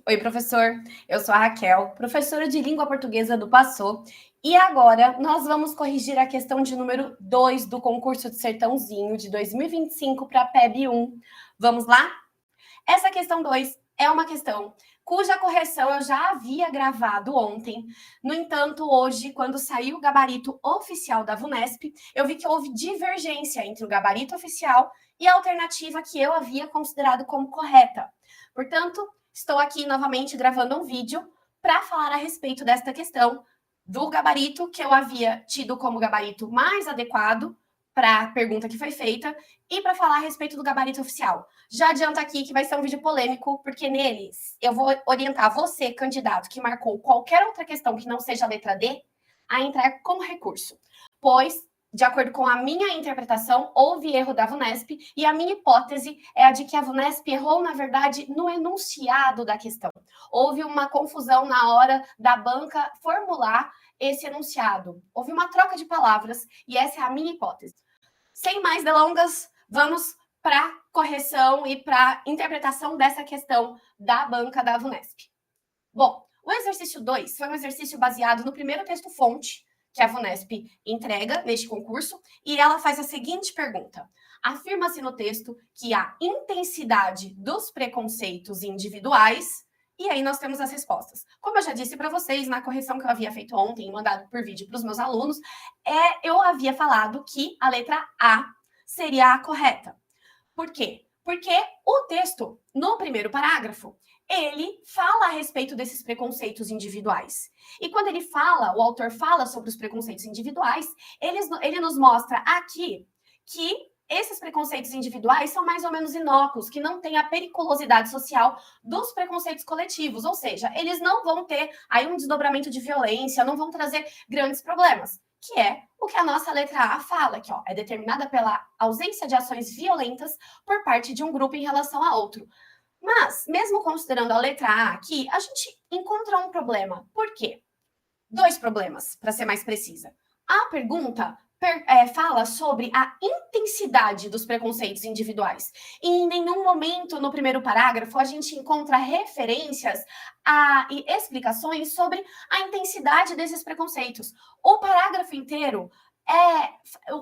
Oi, professor. Eu sou a Raquel, professora de língua portuguesa do Passô. E agora nós vamos corrigir a questão de número 2 do concurso de Sertãozinho de 2025 para a PEB 1. Vamos lá? Essa questão 2 é uma questão cuja correção eu já havia gravado ontem. No entanto, hoje, quando saiu o gabarito oficial da VUNESP, eu vi que houve divergência entre o gabarito oficial e a alternativa que eu havia considerado como correta. Portanto, estou aqui novamente gravando um vídeo para falar a respeito desta questão do gabarito que eu havia tido como gabarito mais adequado para a pergunta que foi feita e para falar a respeito do gabarito oficial. Já adianto aqui que vai ser um vídeo polêmico, porque neles eu vou orientar você, candidato, que marcou qualquer outra questão que não seja a letra D, a entrar como recurso. Pois, de acordo com a minha interpretação, houve erro da VUNESP e a minha hipótese é a de que a VUNESP errou, na verdade, no enunciado da questão. Houve uma confusão na hora da banca formular esse enunciado. Houve uma troca de palavras e essa é a minha hipótese. Sem mais delongas, vamos para a correção e para a interpretação dessa questão da banca da VUNESP. Bom, o exercício 2 foi um exercício baseado no primeiro texto-fonte que a VUNESP entrega neste concurso, e ela faz a seguinte pergunta. Afirma-se no texto que a intensidade dos preconceitos individuais... E aí nós temos as respostas. Como eu já disse para vocês, na correção que eu havia feito ontem, mandado por vídeo para os meus alunos, eu havia falado que a letra A seria a correta. Por quê? Porque o texto, no primeiro parágrafo, ele fala a respeito desses preconceitos individuais. E quando ele fala, o autor fala sobre os preconceitos individuais, ele nos mostra aqui que esses preconceitos individuais são mais ou menos inócuos, que não têm a periculosidade social dos preconceitos coletivos, ou seja, eles não vão ter aí um desdobramento de violência, não vão trazer grandes problemas, que é o que a nossa letra A fala, que é determinada pela ausência de ações violentas por parte de um grupo em relação a outro. Mas, mesmo considerando a letra A aqui, a gente encontra um problema. Por quê? Dois problemas, para ser mais precisa. A pergunta fala sobre a intensidade dos preconceitos individuais. E em nenhum momento no primeiro parágrafo a gente encontra referências e explicações sobre a intensidade desses preconceitos. O parágrafo inteiro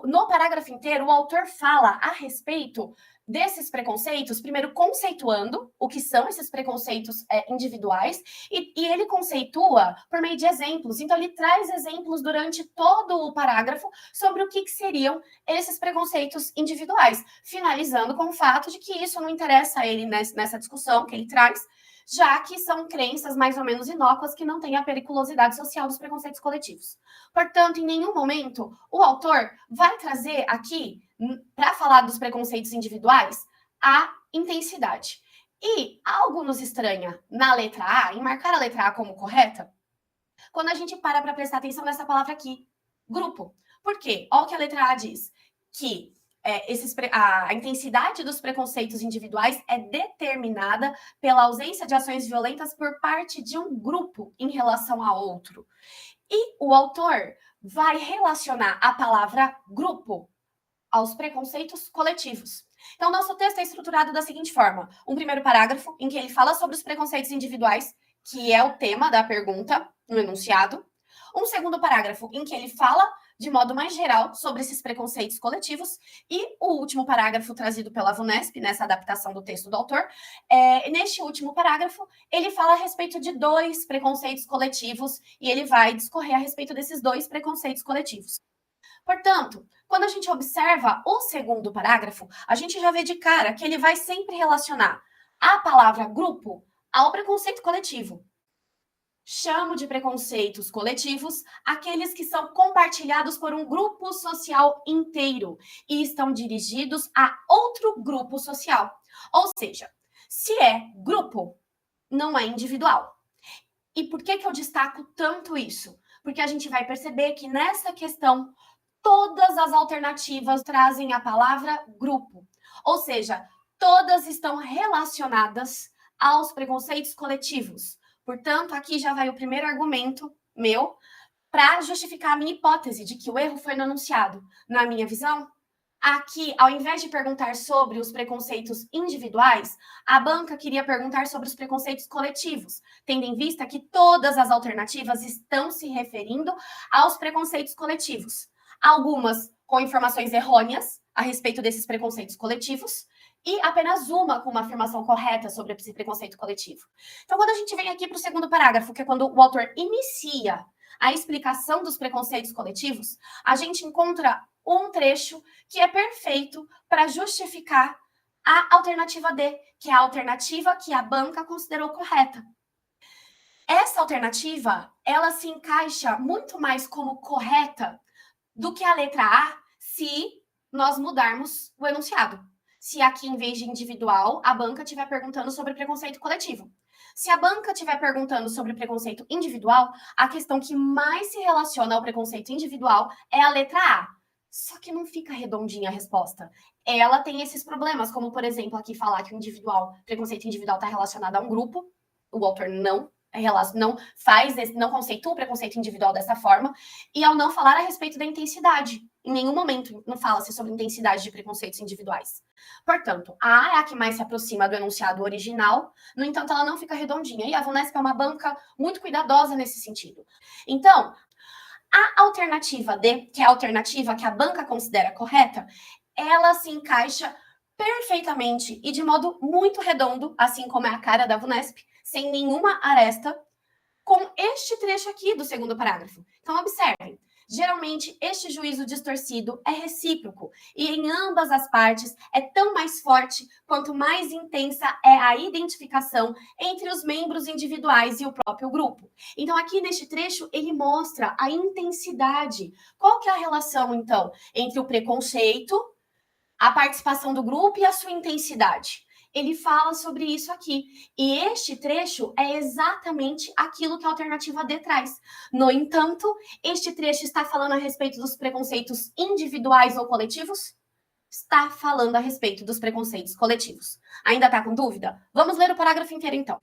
no parágrafo inteiro, o autor fala a respeito desses preconceitos, primeiro conceituando o que são esses preconceitos individuais, e ele conceitua por meio de exemplos. Então, ele traz exemplos durante todo o parágrafo sobre o que seriam esses preconceitos individuais, finalizando com o fato de que isso não interessa a ele nessa discussão que ele traz, já que são crenças mais ou menos inócuas que não têm a periculosidade social dos preconceitos coletivos. Portanto, em nenhum momento o autor vai trazer aqui, para falar dos preconceitos individuais, a intensidade. E algo nos estranha na letra A, em marcar a letra A como correta, quando a gente para prestar atenção nessa palavra aqui, grupo. Por quê? Olha o que a letra A diz, que a intensidade dos preconceitos individuais é determinada pela ausência de ações violentas por parte de um grupo em relação a outro. E o autor vai relacionar a palavra grupo aos preconceitos coletivos. Então, nosso texto é estruturado da seguinte forma. Um primeiro parágrafo em que ele fala sobre os preconceitos individuais, que é o tema da pergunta no enunciado. Um segundo parágrafo em que ele fala de modo mais geral sobre esses preconceitos coletivos, e o último parágrafo trazido pela VUNESP, nessa adaptação do texto do autor, neste último parágrafo, ele fala a respeito de dois preconceitos coletivos, e ele vai discorrer a respeito desses dois preconceitos coletivos. Portanto, quando a gente observa o segundo parágrafo, a gente já vê de cara que ele vai sempre relacionar a palavra grupo ao preconceito coletivo. Chamo de preconceitos coletivos aqueles que são compartilhados por um grupo social inteiro e estão dirigidos a outro grupo social. Ou seja, se é grupo, não é individual. E por que eu destaco tanto isso? Porque a gente vai perceber que nessa questão, todas as alternativas trazem a palavra grupo. Ou seja, todas estão relacionadas aos preconceitos coletivos. Portanto, aqui já vai o primeiro argumento meu para justificar a minha hipótese de que o erro foi no enunciado. Na minha visão, Aqui, ao invés de perguntar sobre os preconceitos individuais, a banca queria perguntar sobre os preconceitos coletivos, tendo em vista que todas as alternativas estão se referindo aos preconceitos coletivos. Algumas com informações errôneas a respeito desses preconceitos coletivos, e apenas uma com uma afirmação correta sobre esse preconceito coletivo. Então, quando a gente vem aqui para o segundo parágrafo, que é quando o autor inicia a explicação dos preconceitos coletivos, a gente encontra um trecho que é perfeito para justificar a alternativa D, que é a alternativa que a banca considerou correta. Essa alternativa, ela se encaixa muito mais como correta do que a letra A se nós mudarmos o enunciado. Se aqui, em vez de individual, a banca estiver perguntando sobre preconceito coletivo. Se a banca estiver perguntando sobre preconceito individual, a questão que mais se relaciona ao preconceito individual é a letra A. Só que não fica redondinha a resposta. Ela tem esses problemas, como, por exemplo, aqui falar que o preconceito individual está relacionado a um grupo. O autor não não conceitua o preconceito individual dessa forma, e ao não falar a respeito da intensidade. Em nenhum momento não fala-se sobre intensidade de preconceitos individuais. Portanto, a A é a que mais se aproxima do enunciado original, no entanto, ela não fica redondinha, e a VUNESP é uma banca muito cuidadosa nesse sentido. Então, a alternativa D, que é a alternativa que a banca considera correta, ela se encaixa perfeitamente e de modo muito redondo, assim como é a cara da VUNESP, sem nenhuma aresta, com este trecho aqui do segundo parágrafo. Então, observem. Geralmente, este juízo distorcido é recíproco e em ambas as partes é tão mais forte quanto mais intensa é a identificação entre os membros individuais e o próprio grupo. Então, aqui neste trecho, ele mostra a intensidade. Qual que é a relação, então, entre o preconceito, a participação do grupo e a sua intensidade? Ele fala sobre isso aqui. E este trecho é exatamente aquilo que a alternativa D traz. No entanto, este trecho está falando a respeito dos preconceitos individuais ou coletivos? Está falando a respeito dos preconceitos coletivos. Ainda está com dúvida? Vamos ler o parágrafo inteiro, então.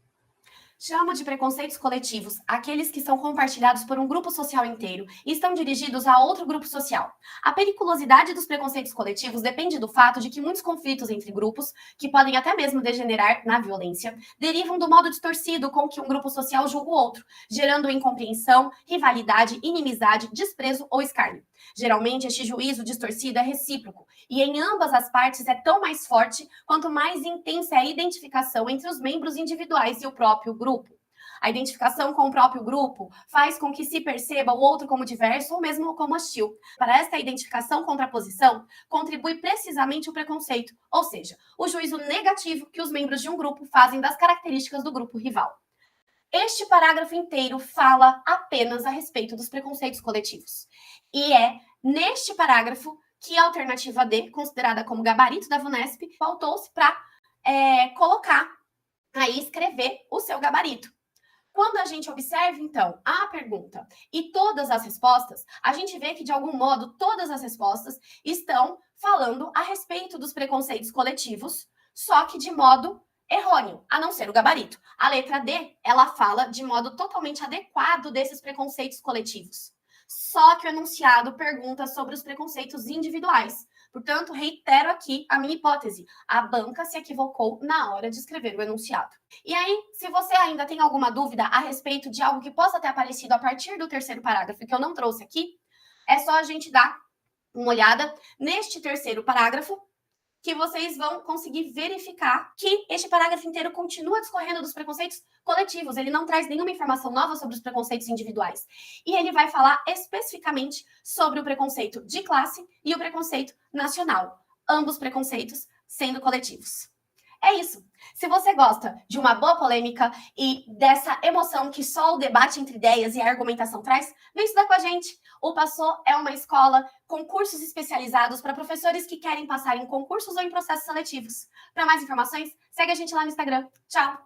Chamo de preconceitos coletivos aqueles que são compartilhados por um grupo social inteiro e estão dirigidos a outro grupo social. A periculosidade dos preconceitos coletivos depende do fato de que muitos conflitos entre grupos, que podem até mesmo degenerar na violência, derivam do modo distorcido com que um grupo social julga o outro, gerando incompreensão, rivalidade, inimizade, desprezo ou escárnio. Geralmente, este juízo distorcido é recíproco, e em ambas as partes é tão mais forte quanto mais intensa é a identificação entre os membros individuais e o próprio grupo. A identificação com o próprio grupo faz com que se perceba o outro como diverso ou mesmo como hostil. Para esta identificação contraposição, contribui precisamente o preconceito, ou seja, o juízo negativo que os membros de um grupo fazem das características do grupo rival. Este parágrafo inteiro fala apenas a respeito dos preconceitos coletivos. E é neste parágrafo que a alternativa D, considerada como gabarito da VUNESP, pautou-se para colocar, aí escrever o seu gabarito. Quando a gente observa, então, a pergunta e todas as respostas, a gente vê que, de algum modo, todas as respostas estão falando a respeito dos preconceitos coletivos, só que de modo errôneo, a não ser o gabarito. A letra D, ela fala de modo totalmente adequado desses preconceitos coletivos. Só que o enunciado pergunta sobre os preconceitos individuais. Portanto, reitero aqui a minha hipótese. A banca se equivocou na hora de escrever o enunciado. E aí, se você ainda tem alguma dúvida a respeito de algo que possa ter aparecido a partir do terceiro parágrafo que eu não trouxe aqui, é só a gente dar uma olhada neste terceiro parágrafo, que vocês vão conseguir verificar que este parágrafo inteiro continua discorrendo dos preconceitos coletivos. Ele não traz nenhuma informação nova sobre os preconceitos individuais. E ele vai falar especificamente sobre o preconceito de classe e o preconceito nacional. Ambos preconceitos sendo coletivos. É isso. Se você gosta de uma boa polêmica e dessa emoção que só o debate entre ideias e a argumentação traz, vem estudar com a gente. O Passou é uma escola com cursos especializados para professores que querem passar em concursos ou em processos seletivos. Para mais informações, segue a gente lá no Instagram. Tchau!